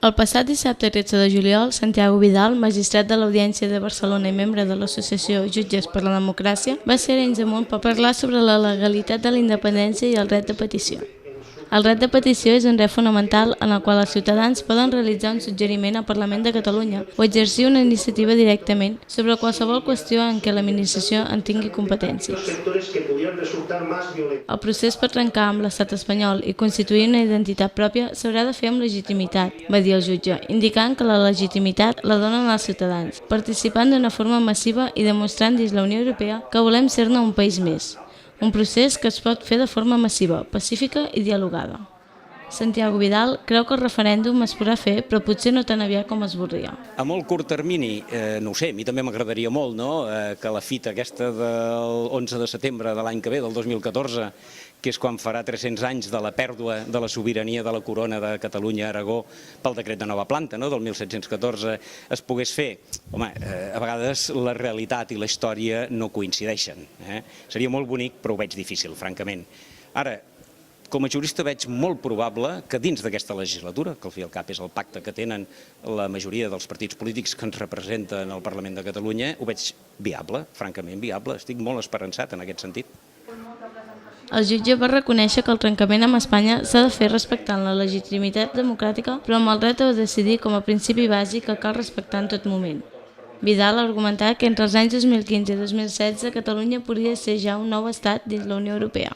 El passat dissabte 13 de juliol, Santiago Vidal, magistrat de l'Audiència de Barcelona i membre de l'Associació Jutges per la Democràcia, va ser a Arenys de Munt per parlar sobre la legalitat de la independència i el dret de petició. El dret de petició és un dret fonamental en el qual els ciutadans poden realitzar un suggeriment al Parlament de Catalunya o exercir una iniciativa directament sobre qualsevol qüestió en què l'administració en tingui competències. El procés per trencar amb l'estat espanyol i constituir una identitat pròpia s'haurà de fer amb legitimitat, va dir el jutge, indicant que la legitimitat la donen els ciutadans, participant d'una forma massiva i demostrant dins la Unió Europea que volem ser-ne un país més. Un procés que es pot fer de forma massiva, pacífica i dialogada. Santiago Vidal creu que el referèndum es podrà fer, però potser no tan aviat com es voldria. A molt curt termini, no ho sé, a mi també m'agradaria molt que la fita aquesta del 11 de setembre de l'any que ve, del 2014, que és quan farà 300 anys de la pèrdua de la sobirania de la corona de Catalunya a Aragó pel decret de nova planta, del 1714, es pogués fer. Home, a vegades la realitat i la història no coincideixen. Seria molt bonic, però ho veig difícil, francament. Ara, com a jurista veig molt probable que dins d'aquesta legislatura, que al fi i al cap és el pacte que tenen la majoria dels partits polítics que ens representen al Parlament de Catalunya, ho veig viable, francament viable. Estic molt esperançat en aquest sentit. El jutge va reconèixer que el trencament amb Espanya s'ha de fer respectant la legitimitat democràtica, però amb el dret a decidir com a principi bàsic que cal respectar en tot moment. Vidal ha argumentat que entre els anys 2015 i 2016 Catalunya podria ser ja un nou estat dins la Unió Europea.